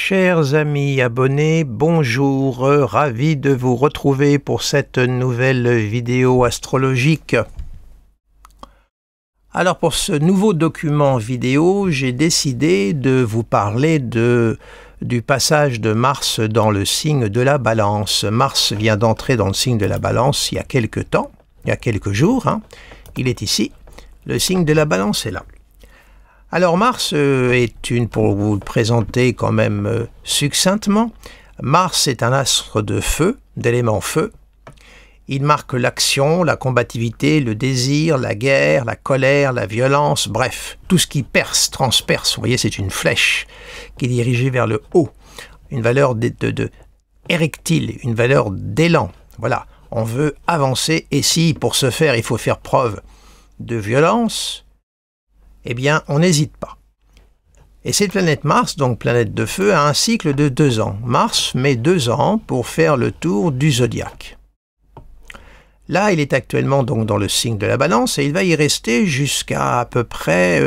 Chers amis abonnés, bonjour, ravi de vous retrouver pour cette nouvelle vidéo astrologique. Alors pour ce nouveau document vidéo, j'ai décidé de vous parler du passage de Mars dans le signe de la Balance. Mars vient d'entrer dans le signe de la Balance il y a quelques temps, il y a quelques jours, il est ici, le signe de la Balance est là. Alors Mars pour vous le présenter quand même succinctement, Mars est un astre de feu, d'élément feu. Il marque l'action, la combativité, le désir, la guerre, la colère, la violence, bref, tout ce qui perce, transperce. Vous voyez, c'est une flèche qui est dirigée vers le haut, une valeur érectile, une valeur d'élan. Voilà, on veut avancer et si pour ce faire, il faut faire preuve de violence, eh bien, on n'hésite pas. Et cette planète Mars, donc planète de feu, a un cycle de 2 ans. Mars met 2 ans pour faire le tour du zodiaque. Là, il est actuellement donc dans le signe de la Balance et il va y rester jusqu'à peu près...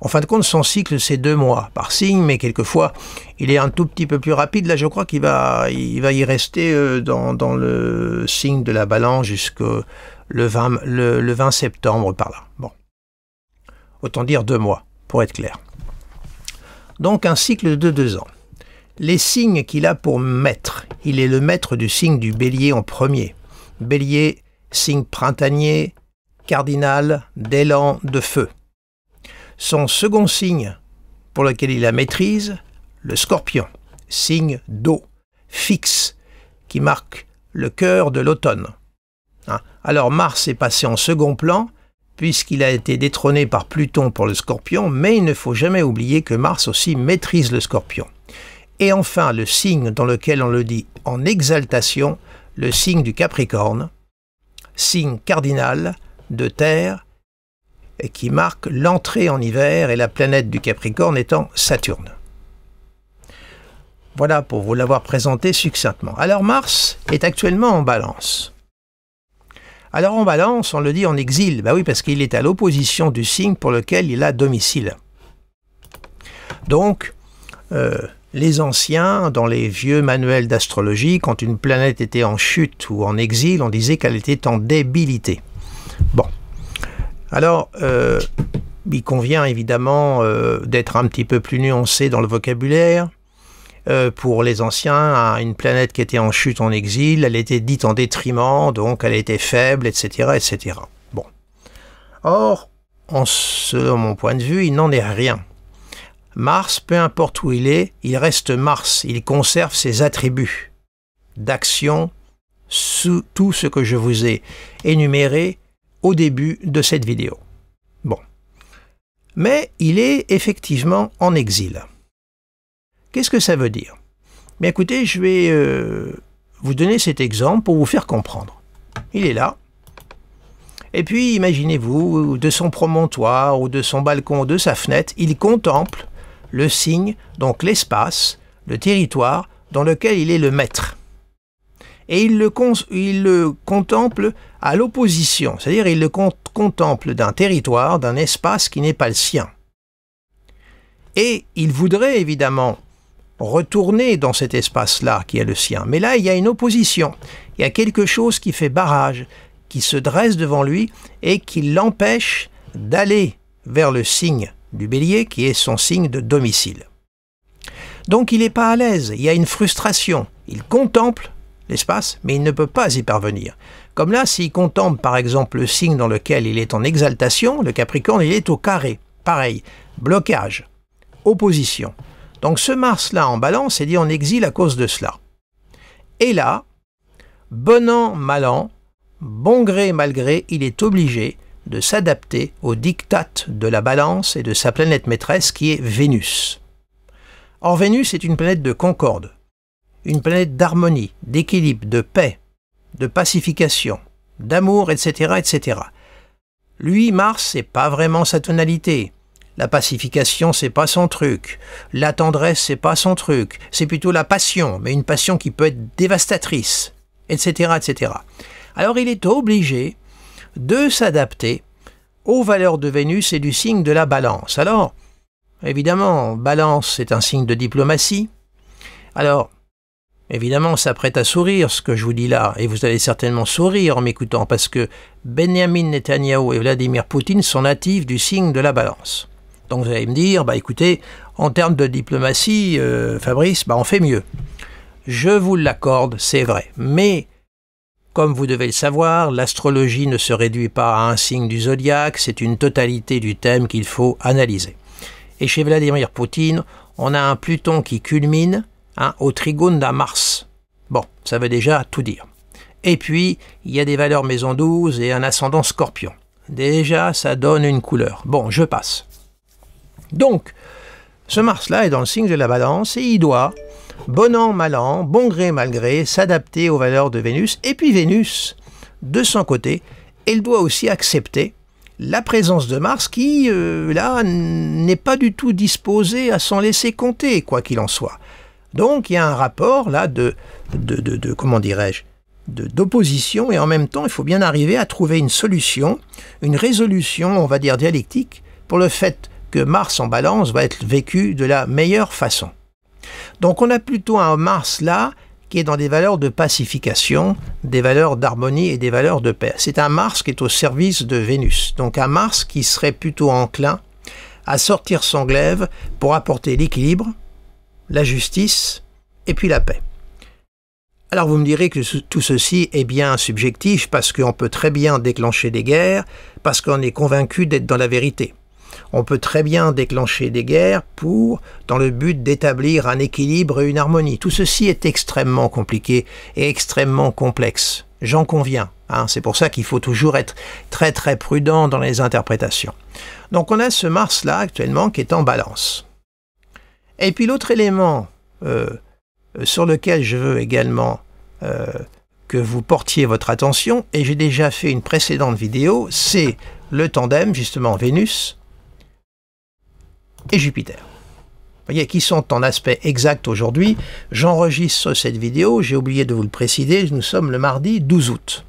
en fin de compte, son cycle, c'est 2 mois par signe, mais quelquefois, il est un tout petit peu plus rapide. Là, je crois qu'il va y rester dans le signe de la Balance jusqu'au le 20 septembre, par là. Bon. Autant dire 2 mois, pour être clair. Donc un cycle de 2 ans. Les signes qu'il a pour maître, il est le maître du signe du Bélier en premier. Bélier, signe printanier, cardinal, d'élan, de feu. Son second signe, pour lequel il la maîtrise, le Scorpion, signe d'eau, fixe, qui marque le cœur de l'automne. Alors Mars est passé en second plan, puisqu'il a été détrôné par Pluton pour le Scorpion, mais il ne faut jamais oublier que Mars aussi maîtrise le Scorpion. Et enfin, le signe dans lequel on le dit en exaltation, le signe du Capricorne, signe cardinal de terre, et qui marque l'entrée en hiver, et la planète du Capricorne étant Saturne. Voilà pour vous l'avoir présenté succinctement. Alors Mars est actuellement en Balance. Alors en Balance, on le dit en exil, bah oui, parce qu'il est à l'opposition du signe pour lequel il a domicile. Donc, les anciens, dans les vieux manuels d'astrologie, quand une planète était en chute ou en exil, on disait qu'elle était en débilité. Bon, alors, il convient évidemment d'être un petit peu plus nuancé dans le vocabulaire. Pour les anciens, une planète qui était en chute, en exil, elle était dite en détriment, donc elle était faible, etc., etc. Bon. Or, selon mon point de vue, il n'en est rien. Mars, peu importe où il reste Mars, il conserve ses attributs d'action, sous tout ce que je vous ai énuméré au début de cette vidéo. Bon. Mais il est effectivement en exil. Qu'est-ce que ça veut dire? Bien écoutez, je vais vous donner cet exemple pour vous faire comprendre. Il est là. Et puis, imaginez-vous, de son promontoire, ou de son balcon, ou de sa fenêtre, il contemple le signe, donc l'espace, le territoire, dans lequel il est le maître. Et il le contemple à l'opposition, c'est-à-dire il le contemple d'un territoire, d'un espace qui n'est pas le sien. Et il voudrait évidemment retourner dans cet espace-là qui est le sien. Mais là, il y a une opposition. Il y a quelque chose qui fait barrage, qui se dresse devant lui et qui l'empêche d'aller vers le signe du Bélier, qui est son signe de domicile. Donc il n'est pas à l'aise, il y a une frustration. Il contemple l'espace, mais il ne peut pas y parvenir. Comme là, s'il contemple par exemple le signe dans lequel il est en exaltation, le Capricorne, il est au carré. Pareil, blocage, opposition. Donc ce Mars-là en Balance est dit en exil à cause de cela. Et là, bon an, mal an, bon gré, mal gré, il est obligé de s'adapter aux diktats de la Balance et de sa planète maîtresse qui est Vénus. Or Vénus est une planète de concorde, une planète d'harmonie, d'équilibre, de paix, de pacification, d'amour, etc., etc. Lui, Mars, c'est pas vraiment sa tonalité. La pacification, c'est pas son truc. La tendresse, c'est pas son truc. C'est plutôt la passion, mais une passion qui peut être dévastatrice, etc., etc. Alors il est obligé de s'adapter aux valeurs de Vénus et du signe de la Balance. Alors, évidemment, Balance, c'est un signe de diplomatie, Alors, évidemment, ça prête à sourire ce que je vous dis là, et vous allez certainement sourire en m'écoutant, parce que Benyamin Netanyahou et Vladimir Poutine sont natifs du signe de la balance. Donc vous allez me dire, bah écoutez, en termes de diplomatie, Fabrice, bah on fait mieux. Je vous l'accorde, c'est vrai, mais comme vous devez le savoir, l'astrologie ne se réduit pas à un signe du zodiaque, c'est une totalité du thème qu'il faut analyser. Et chez Vladimir Poutine, on a un Pluton qui culmine au trigone d'un Mars. Bon, ça veut déjà tout dire. Et puis, il y a des valeurs maison 12 et un ascendant Scorpion. Déjà, ça donne une couleur. Bon, je passe. Donc, ce Mars-là est dans le signe de la Balance et il doit, bon an, mal an, bon gré, mal gré, s'adapter aux valeurs de Vénus. Et puis Vénus, de son côté, elle doit aussi accepter la présence de Mars qui, là, n'est pas du tout disposée à s'en laisser compter, quoi qu'il en soit. Donc, il y a un rapport, là, comment dirais-je, d'opposition, et en même temps, il faut bien arriver à trouver une solution, une résolution, on va dire, dialectique, pour le fait que Mars en Balance va être vécu de la meilleure façon. Donc, on a plutôt un Mars, là, qui est dans des valeurs de pacification, des valeurs d'harmonie et des valeurs de paix. C'est un Mars qui est au service de Vénus. Donc un Mars qui serait plutôt enclin à sortir son glaive pour apporter l'équilibre, la justice et puis la paix. Alors vous me direz que tout ceci est bien subjectif parce qu'on peut très bien déclencher des guerres, parce qu'on est convaincu d'être dans la vérité. On peut très bien déclencher des guerres dans le but d'établir un équilibre et une harmonie. Tout ceci est extrêmement compliqué et extrêmement complexe. J'en conviens. C'est pour ça qu'il faut toujours être très très prudent dans les interprétations. Donc on a ce Mars-là actuellement qui est en Balance. Et puis l'autre élément sur lequel je veux également que vous portiez votre attention, et j'ai déjà fait une précédente vidéo, c'est le tandem, justement Vénus et Jupiter. Vous voyez, qui sont en aspect exact aujourd'hui. J'enregistre cette vidéo, j'ai oublié de vous le préciser, nous sommes le mardi 12 août.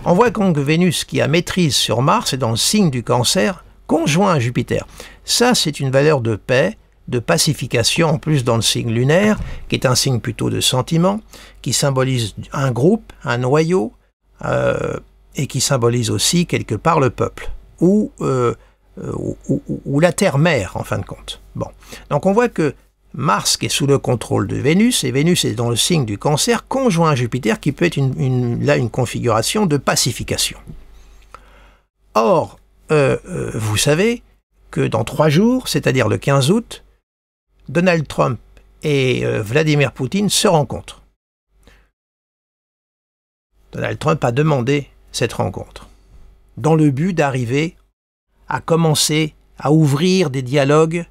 On voit donc Vénus qui a maîtrise sur Mars et dans le signe du Cancer, conjoint à Jupiter. Ça, c'est une valeur de paix, de pacification, en plus dans le signe lunaire, qui est un signe plutôt de sentiment, qui symbolise un groupe, un noyau, et qui symbolise aussi quelque part le peuple, ou la terre-mère, en fin de compte. Bon. Donc on voit que Mars qui est sous le contrôle de Vénus, et Vénus est dans le signe du Cancer, conjoint à Jupiter, qui peut être une configuration de pacification. Or, vous savez que dans 3 jours, c'est-à-dire le 15 août, Donald Trump et Vladimir Poutine se rencontrent. Donald Trump a demandé cette rencontre, dans le but d'arriver à commencer à ouvrir des dialogues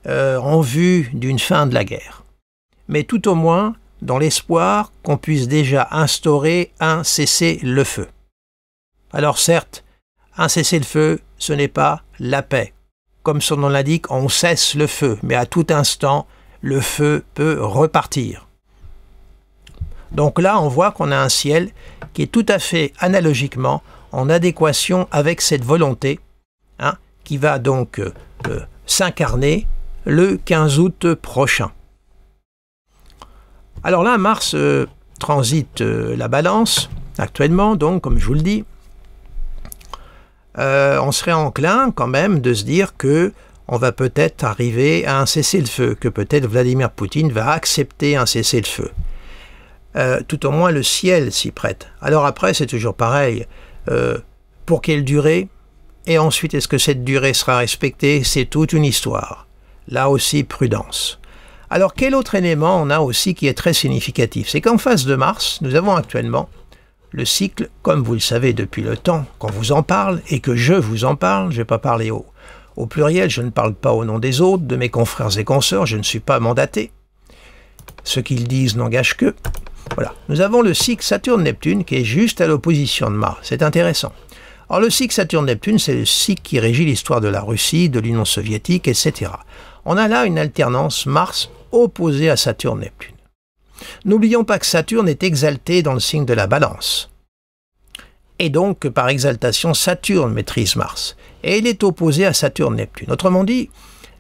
en vue d'une fin de la guerre. Mais tout au moins dans l'espoir qu'on puisse déjà instaurer un cessez-le-feu. Alors certes, un cessez-le-feu, ce n'est pas la paix. Comme son nom l'indique, on cesse le feu, mais à tout instant, le feu peut repartir. Donc là, on voit qu'on a un ciel qui est tout à fait analogiquement en adéquation avec cette volonté, qui va donc s'incarner le 15 août prochain. Alors là, Mars transite la Balance, actuellement, donc, comme je vous le dis. On serait enclin quand même de se dire que on va peut-être arriver à un cessez-le-feu, que peut-être Vladimir Poutine va accepter un cessez-le-feu. Tout au moins le ciel s'y prête. Alors après, c'est toujours pareil. Pour quelle durée? Et ensuite, est-ce que cette durée sera respectée? C'est toute une histoire. Là aussi, prudence. Alors, quel autre élément on a aussi qui est très significatif? C'est qu'en face de Mars, nous avons actuellement le cycle, comme vous le savez depuis le temps qu'on vous en parle, et que je vous en parle, je ne vais pas parler au pluriel, je ne parle pas au nom des autres, de mes confrères et consoeurs, je ne suis pas mandaté. Ce qu'ils disent n'engage que. Voilà. Nous avons le cycle Saturne-Neptune qui est juste à l'opposition de Mars. C'est intéressant. Alors le cycle Saturne-Neptune, c'est le cycle qui régit l'histoire de la Russie, de l'Union soviétique, etc. On a là une alternance Mars opposée à Saturne-Neptune. N'oublions pas que Saturne est exalté dans le signe de la Balance. Et donc, par exaltation, Saturne maîtrise Mars. Et il est opposé à Saturne-Neptune. Autrement dit,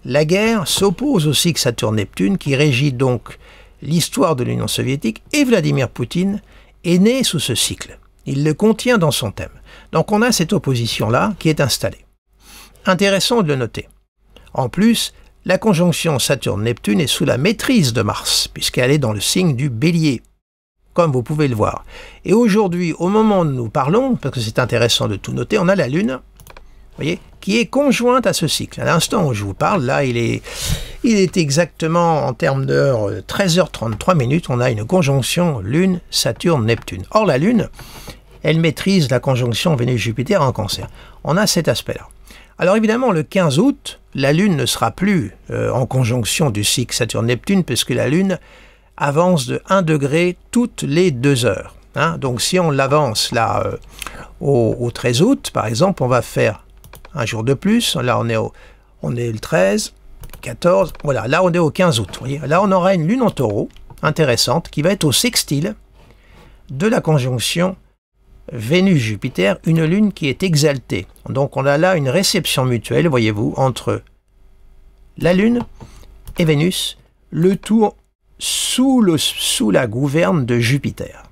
la guerre s'oppose au cycle Saturne-Neptune qui régit donc l'histoire de l'Union soviétique, et Vladimir Poutine est né sous ce cycle. Il le contient dans son thème. Donc on a cette opposition-là qui est installée. Intéressant de le noter. En plus, la conjonction Saturne-Neptune est sous la maîtrise de Mars, puisqu'elle est dans le signe du Bélier, comme vous pouvez le voir. Et aujourd'hui, au moment où nous parlons, parce que c'est intéressant de tout noter, on a la Lune, voyez, qui est conjointe à ce cycle. À l'instant où je vous parle, là, il est exactement, en termes d'heure, 13h33, on a une conjonction Lune-Saturne-Neptune. Or, la Lune, elle maîtrise la conjonction Vénus-Jupiter en Cancer. On a cet aspect-là. Alors évidemment, le 15 août, la Lune ne sera plus en conjonction du cycle Saturne-Neptune, puisque la Lune avance de 1 degré toutes les 2 heures. Hein. Donc si on l'avance là au 13 août, par exemple, on va faire un jour de plus. Là, on est le 13, 14, voilà, là on est au 15 août. Vous voyez. Là, on aura une Lune en Taureau, intéressante, qui va être au sextile de la conjonction Vénus-Jupiter, une Lune qui est exaltée. Donc on a là une réception mutuelle, voyez-vous, entre la Lune et Vénus, le tout sous la gouverne de Jupiter.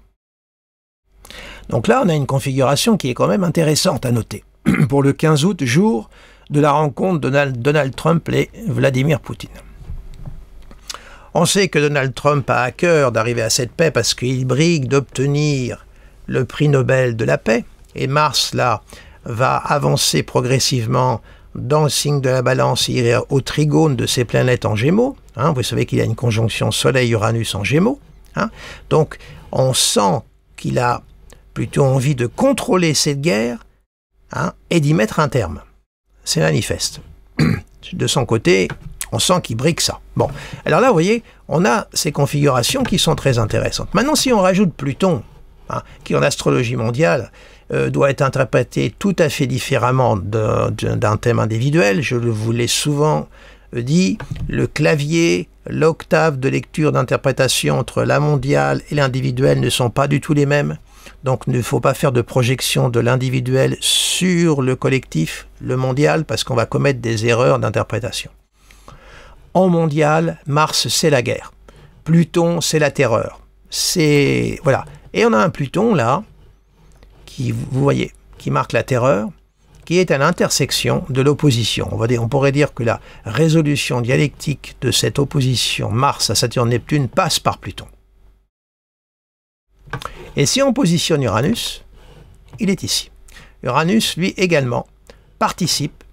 Donc là, on a une configuration qui est quand même intéressante à noter. Pour le 15 août, jour de la rencontre de Donald Trump et Vladimir Poutine. On sait que Donald Trump a à cœur d'arriver à cette paix parce qu'il brigue d'obtenir le prix Nobel de la paix, et Mars, là, va avancer progressivement dans le signe de la Balance, il ira au trigone de ses planètes en Gémeaux. Hein, vous savez qu'il y a une conjonction Soleil-Uranus en Gémeaux. Hein, donc, on sent qu'il a plutôt envie de contrôler cette guerre, hein, et d'y mettre un terme. C'est manifeste. De son côté, on sent qu'il brigue ça. Bon, alors là, vous voyez, on a ces configurations qui sont très intéressantes. Maintenant, si on rajoute Pluton, hein, qui en astrologie mondiale doit être interprété tout à fait différemment d'un thème individuel. Je vous l'ai souvent dit, le clavier, l'octave de lecture d'interprétation entre la mondiale et l'individuel ne sont pas du tout les mêmes. Donc il ne faut pas faire de projection de l'individuel sur le collectif, le mondial, parce qu'on va commettre des erreurs d'interprétation. En mondial, Mars, c'est la guerre. Pluton, c'est la terreur. C'est voilà. Et on a un Pluton, là, qui, vous voyez, qui marque la terreur, qui est à l'intersection de l'opposition. On pourrait dire que la résolution dialectique de cette opposition Mars à Saturne-Neptune passe par Pluton. Et si on positionne Uranus, il est ici. Uranus, lui également, participe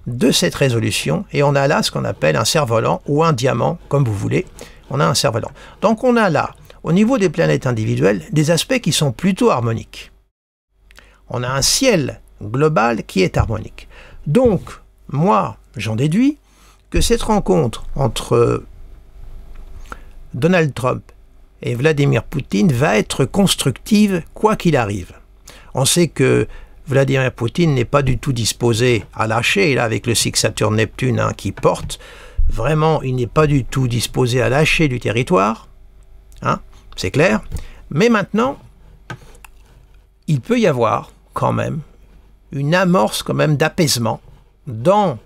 de cette résolution, et on a là ce qu'on appelle un cerf-volant, ou un diamant, comme vous voulez. On a un cerf-volant. Donc on a là, au niveau des planètes individuelles, des aspects qui sont plutôt harmoniques. On a un ciel global qui est harmonique. Donc, moi, j'en déduis que cette rencontre entre Donald Trump et Vladimir Poutine va être constructive quoi qu'il arrive. On sait que Vladimir Poutine n'est pas du tout disposé à lâcher, et là avec le cycle Saturne-Neptune hein, qui porte, vraiment il n'est pas du tout disposé à lâcher du territoire, hein, c'est clair, mais maintenant il peut y avoir quand même une amorce quand même d'apaisement dans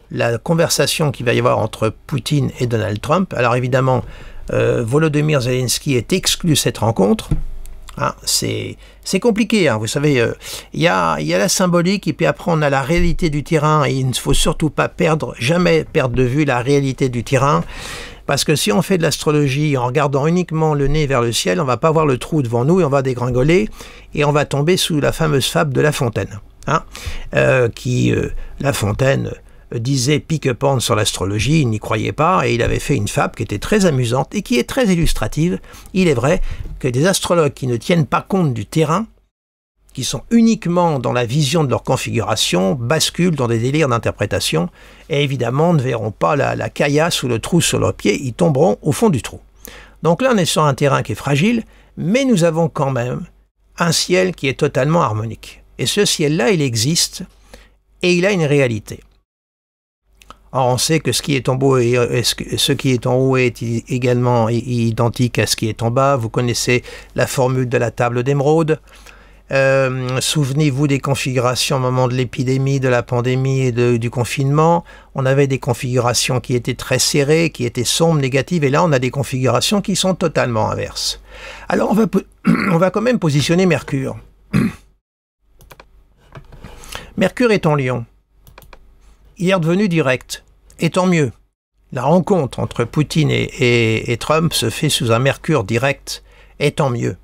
la conversation qu'il va y avoir entre Poutine et Donald Trump. Alors évidemment, Volodymyr Zelensky est exclu de cette rencontre. Hein, c'est compliqué, hein, vous savez, il y a la symbolique et puis après on a la réalité du terrain, et il ne faut surtout pas jamais perdre de vue la réalité du terrain, parce que si on fait de l'astrologie en regardant uniquement le nez vers le ciel, on va pas voir le trou devant nous et on va dégringoler et on va tomber sous la fameuse fable de La Fontaine, hein, La Fontaine disait pique-pente sur l'astrologie, il n'y croyait pas, et il avait fait une fable qui était très amusante et qui est très illustrative. Il est vrai que des astrologues qui ne tiennent pas compte du terrain, qui sont uniquement dans la vision de leur configuration, basculent dans des délires d'interprétation, et évidemment ne verront pas la caillasse ou le trou sur leurs pieds, ils tomberont au fond du trou. Donc là on est sur un terrain qui est fragile, mais nous avons quand même un ciel qui est totalement harmonique. Et ce ciel-là, il existe, et il a une réalité. Or, on sait que ce qui est en haut est également identique à ce qui est en bas. Vous connaissez la formule de la table d'émeraude. Souvenez-vous des configurations au moment de l'épidémie, de la pandémie et du confinement. On avait des configurations qui étaient très serrées, qui étaient sombres, négatives, et là on a des configurations qui sont totalement inverses. Alors on va quand même positionner Mercure. Mercure est en Lion. Il est redevenu direct, et tant mieux. La rencontre entre Poutine et Trump se fait sous un Mercure direct, et tant mieux.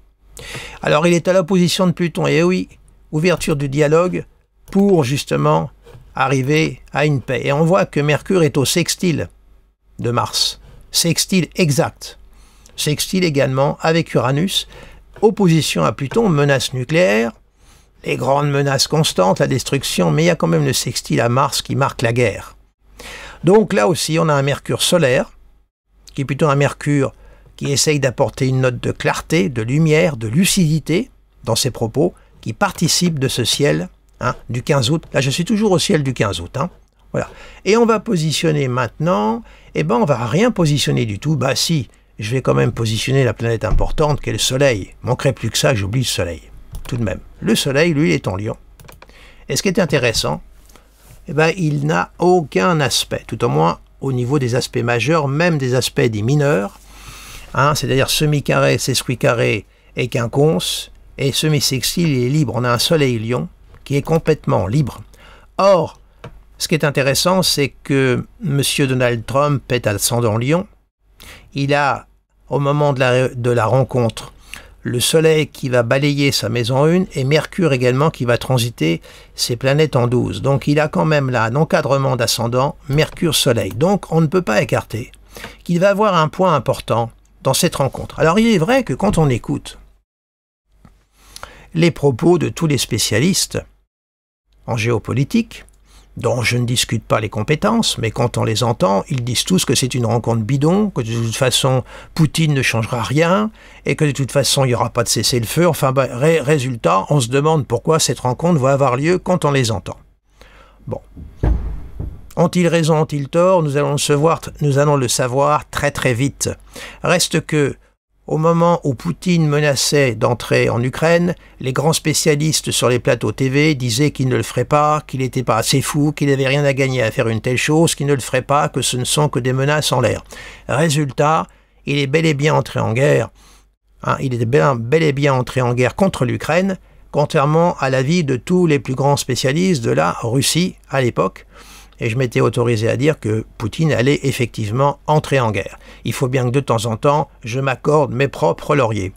Alors il est à l'opposition de Pluton, et oui, ouverture du dialogue pour justement arriver à une paix. Et on voit que Mercure est au sextile de Mars, sextile exact, sextile également avec Uranus, opposition à Pluton, menace nucléaire, les grandes menaces constantes, la destruction, mais il y a quand même le sextile à Mars qui marque la guerre. Donc là aussi on a un Mercure solaire, qui est plutôt un Mercure qui essaye d'apporter une note de clarté, de lumière, de lucidité dans ses propos, qui participe de ce ciel du 15 août. Là, je suis toujours au ciel du 15 août. Voilà. Et on va positionner maintenant, on va rien positionner du tout. Bah si, je vais quand même positionner la planète importante qui est le Soleil. Manquerait plus que ça, j'oublie le Soleil. Tout de même. Le Soleil, lui, il est en Lion. Et ce qui est intéressant, il n'a aucun aspect, tout au moins au niveau des aspects majeurs, même des aspects dits mineurs, c'est-à-dire semi-carré, sesquicarré et quinconce, et semi-sextile, il est libre. On a un Soleil Lion qui est complètement libre. Or, ce qui est intéressant, c'est que M. Donald Trump est ascendant Lion. Il a, au moment de la rencontre, le Soleil qui va balayer sa maison 1 et Mercure également qui va transiter ses planètes en 12. Donc il a quand même là un encadrement d'ascendant Mercure-Soleil. Donc on ne peut pas écarter qu'il va avoir un point important dans cette rencontre. Alors il est vrai que quand on écoute les propos de tous les spécialistes en géopolitique, dont je ne discute pas les compétences, mais quand on les entend, ils disent tous que c'est une rencontre bidon, que de toute façon Poutine ne changera rien, et que de toute façon il n'y aura pas de cessez-le-feu. Enfin, résultat, on se demande pourquoi cette rencontre va avoir lieu quand on les entend. Bon. Ont-ils raison, ont-ils tort? Nous allons le savoir très très vite. Reste que, au moment où Poutine menaçait d'entrer en Ukraine, les grands spécialistes sur les plateaux TV disaient qu'il ne le ferait pas, qu'il n'était pas assez fou, qu'il n'avait rien à gagner à faire une telle chose, qu'il ne le ferait pas, que ce ne sont que des menaces en l'air. Résultat, il est bel et bien entré en guerre. Il est bel et bien entré en guerre contre l'Ukraine, contrairement à l'avis de tous les plus grands spécialistes de la Russie à l'époque. Et je m'étais autorisé à dire que Poutine allait effectivement entrer en guerre. Il faut bien que de temps en temps, je m'accorde mes propres lauriers.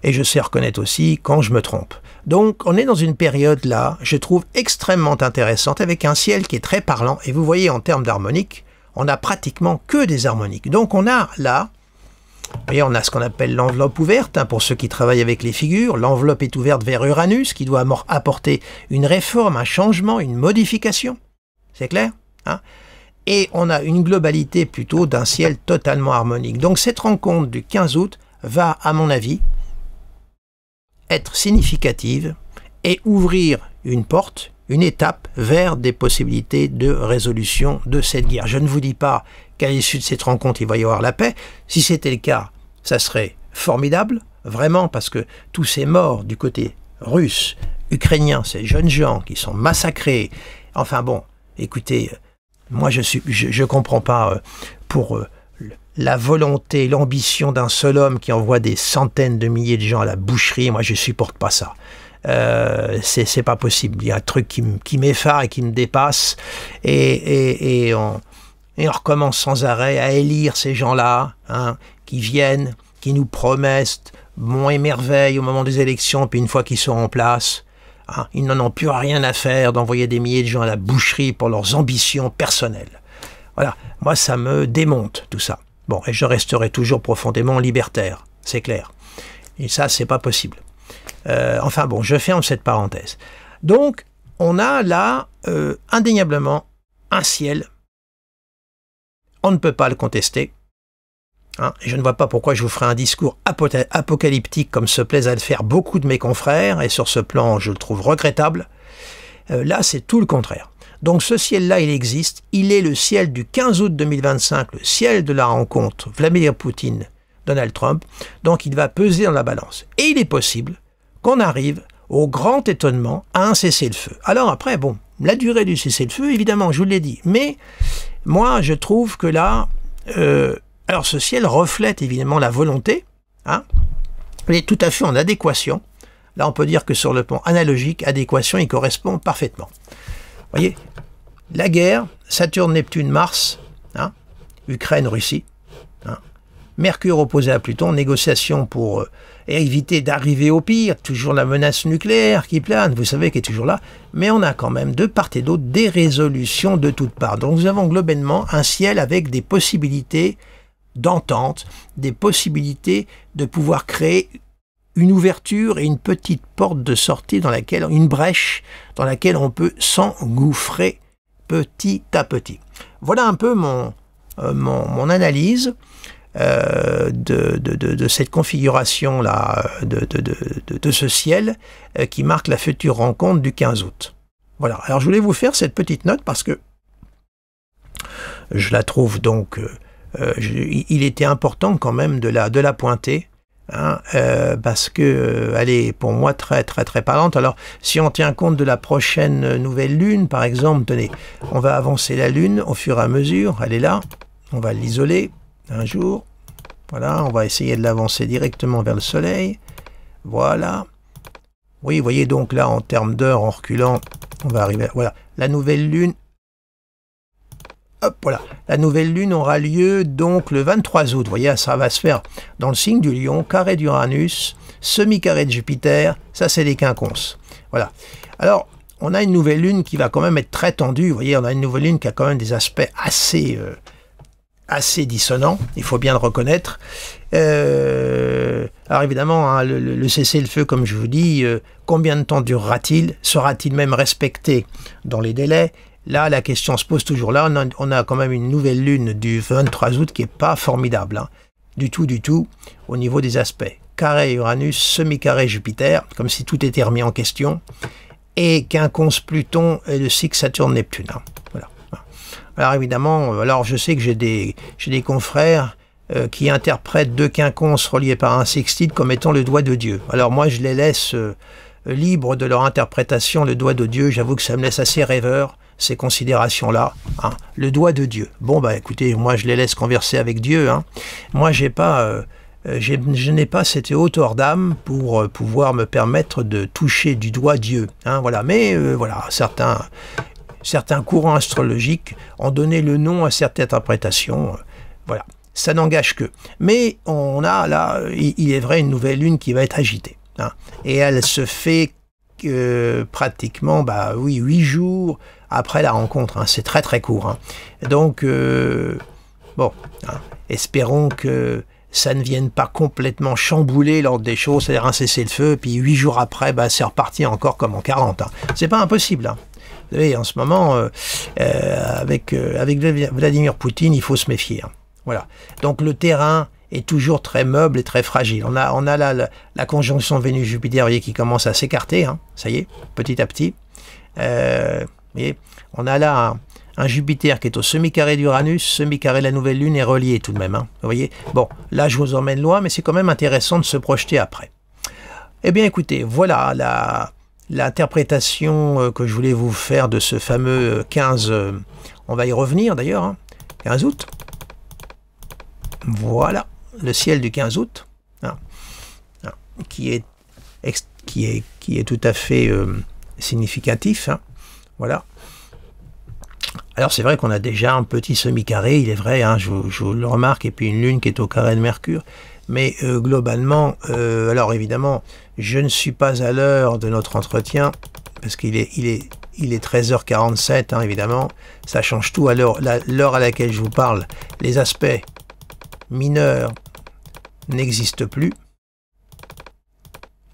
Et je sais reconnaître aussi quand je me trompe. Donc, on est dans une période là, je trouve extrêmement intéressante, avec un ciel qui est très parlant. Et vous voyez, en termes d'harmonique, on n'a pratiquement que des harmoniques. Donc, on a là, vous voyez, on a ce qu'on appelle l'enveloppe ouverte, pour ceux qui travaillent avec les figures. L'enveloppe est ouverte vers Uranus, qui doit apporter une réforme, un changement, une modification. C'est clair, Et on a une globalité plutôt d'un ciel totalement harmonique. Donc cette rencontre du 15 août va, à mon avis, être significative et ouvrir une porte, une étape vers des possibilités de résolution de cette guerre. Je ne vous dis pas qu'à l'issue de cette rencontre, il va y avoir la paix. Si c'était le cas, ça serait formidable, vraiment, parce que tous ces morts du côté russe, ukrainien, ces jeunes gens qui sont massacrés, enfin bon, écoutez, moi je comprends pas pour la volonté, l'ambition d'un seul homme qui envoie des centaines de milliers de gens à la boucherie. Moi je supporte pas ça. C'est pas possible. Il y a un truc qui m'effare et qui me dépasse, et on recommence sans arrêt à élire ces gens-là, qui viennent, qui nous promettent monts et merveilles au moment des élections, puis une fois qu'ils sont en place, ils n'en ont plus rien à faire d'envoyer des milliers de gens à la boucherie pour leurs ambitions personnelles. Voilà, moi ça me démonte tout ça. Bon, et je resterai toujours profondément libertaire, c'est clair. Et ça, c'est pas possible. Enfin bon, je ferme cette parenthèse. Donc, on a là, indéniablement, un ciel. On ne peut pas le contester. Je ne vois pas pourquoi je vous ferai un discours apocalyptique comme se plaisent à le faire beaucoup de mes confrères, et sur ce plan, je le trouve regrettable. Là, c'est tout le contraire. Donc ce ciel-là, il existe. Il est le ciel du 15 août 2025, le ciel de la rencontre Vladimir Poutine, Donald Trump. Donc il va peser dans la balance. Et il est possible qu'on arrive au grand étonnement, à un cessez-le-feu. Alors après, bon, la durée du cessez-le-feu, évidemment, je vous l'ai dit, mais moi, je trouve que là, alors ce ciel reflète évidemment la volonté, hein, il est tout à fait en adéquation. Là, on peut dire que sur le plan analogique, adéquation, il correspond parfaitement. Vous voyez, la guerre, Saturne, Neptune, Mars, hein, Ukraine, Russie, hein, Mercure opposé à Pluton, négociation pour éviter d'arriver au pire, toujours la menace nucléaire qui plane, vous savez, qui est toujours là, mais on a quand même de part et d'autre des résolutions de toutes parts. Donc nous avons globalement un ciel avec des possibilités d'entente, des possibilités de pouvoir créer une ouverture et une petite porte de sortie dans laquelle, une brèche dans laquelle on peut s'engouffrer petit à petit. Voilà un peu mon analyse de cette configuration-là, de ce ciel qui marque la future rencontre du 15 août. Voilà, alors je voulais vous faire cette petite note parce que je la trouve donc, il était important quand même de la pointer, hein, parce que elle est pour moi très parlante. Alors si on tient compte de la prochaine nouvelle lune, par exemple, tenez, on va avancer la lune au fur et à mesure, elle est là, on va l'isoler un jour, voilà, on va essayer de l'avancer directement vers le soleil, voilà, oui, vous voyez donc là en termes d'heure, en reculant, on va arriver, voilà, la nouvelle lune, hop, voilà, la nouvelle lune aura lieu donc le 23 août, vous voyez, ça va se faire dans le signe du Lion, carré d'Uranus, semi-carré de Jupiter, ça c'est les quinconces, voilà, alors, on a une nouvelle lune qui va quand même être très tendue, vous voyez, on a une nouvelle lune qui a quand même des aspects assez dissonant, il faut bien le reconnaître. Alors évidemment, hein, le cessez-le-feu, comme je vous dis, combien de temps durera-t-il? Sera-t-il même respecté dans les délais? Là, la question se pose toujours là. On a quand même une nouvelle lune du 23 août qui n'est pas formidable, hein, du tout, au niveau des aspects. Carré Uranus, semi-carré Jupiter, comme si tout était remis en question, et quinconce Pluton et le cycle Saturne-Neptune. Hein, voilà. Alors évidemment, alors je sais que j'ai des confrères qui interprètent deux quinconces reliés par un sextile comme étant le doigt de Dieu. Alors moi je les laisse libres de leur interprétation, le doigt de Dieu, j'avoue que ça me laisse assez rêveur, ces considérations-là, hein, le doigt de Dieu. Bon bah écoutez, moi je les laisse converser avec Dieu, hein. Moi je n'ai pas cette hauteur d'âme pour pouvoir me permettre de toucher du doigt Dieu, hein, voilà. Mais voilà, certains courants astrologiques ont donné le nom à certaines interprétations, voilà, ça n'engage que. Mais on a là, il est vrai, une nouvelle lune qui va être agitée, hein, et elle se fait pratiquement, bah oui, 8 jours après la rencontre, hein, c'est très court, hein. Donc, bon, hein, espérons que ça ne vienne pas complètement chambouler l'ordre des choses, c'est-à-dire un cessez-le-feu, puis 8 jours après, bah, c'est reparti encore comme en 40, hein. C'est pas impossible, hein. Vous savez, en ce moment, avec Vladimir Poutine, il faut se méfier, hein. Voilà. Donc le terrain est toujours très meuble et très fragile. On a là la conjonction Vénus-Jupiter, vous voyez, qui commence à s'écarter, hein, ça y est, petit à petit. Vous voyez, on a là un Jupiter qui est au semi-carré d'Uranus, semi-carré de la nouvelle lune est relié tout de même, hein, vous voyez. Bon, là je vous emmène loin, mais c'est quand même intéressant de se projeter après. Eh bien écoutez, voilà l'interprétation que je voulais vous faire de ce fameux 15, on va y revenir d'ailleurs, hein, 15 août. Voilà, le ciel du 15 août, hein, hein, qui est tout à fait significatif, hein, voilà. Alors c'est vrai qu'on a déjà un petit semi-carré, il est vrai, hein, je vous le remarque, et puis une lune qui est au carré de Mercure, mais globalement, alors évidemment, je ne suis pas à l'heure de notre entretien, parce qu'il est 13h47, hein, évidemment, ça change tout à l'heure à laquelle je vous parle, les aspects mineurs n'existent plus,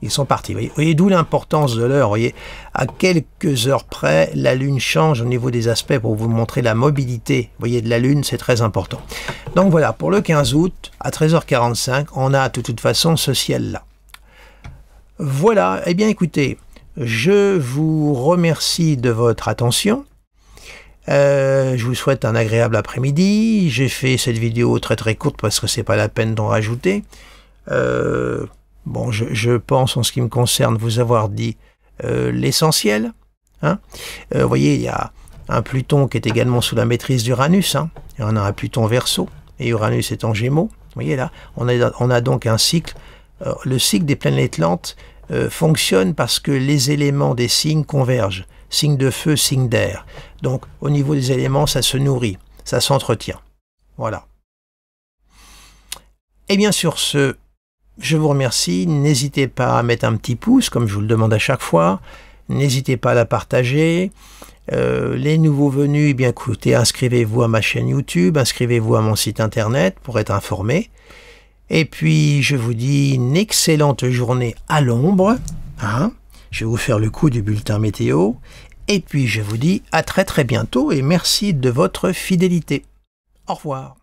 ils sont partis. Vous voyez d'où l'importance de l'heure. Vous voyez, à quelques heures près, la Lune change au niveau des aspects pour vous montrer la mobilité. Vous voyez, de la Lune, c'est très important. Donc voilà, pour le 15 août, à 13h45, on a de toute façon ce ciel-là. Voilà, eh bien écoutez, je vous remercie de votre attention. Je vous souhaite un agréable après-midi. J'ai fait cette vidéo très courte parce que c'est pas la peine d'en rajouter. Bon, je pense, en ce qui me concerne, vous avoir dit l'essentiel. Hein. Vous voyez, il y a un Pluton qui est également sous la maîtrise d'Uranus. Hein. Et on a un Pluton Verseau, et Uranus est en Gémeaux. Vous voyez là, on a donc un cycle. Le cycle des planètes lentes fonctionne parce que les éléments des signes convergent. Signe de feu, signe d'air. Donc, au niveau des éléments, ça se nourrit, ça s'entretient. Voilà. Et bien sur ce, je vous remercie. N'hésitez pas à mettre un petit pouce, comme je vous le demande à chaque fois. N'hésitez pas à la partager. Les nouveaux venus, eh bien écoutez, inscrivez-vous à ma chaîne YouTube, inscrivez-vous à mon site internet pour être informé. Et puis, je vous dis une excellente journée à l'ombre. Hein. Je vais vous faire le coup du bulletin météo. Et puis, je vous dis à très très bientôt et merci de votre fidélité. Au revoir.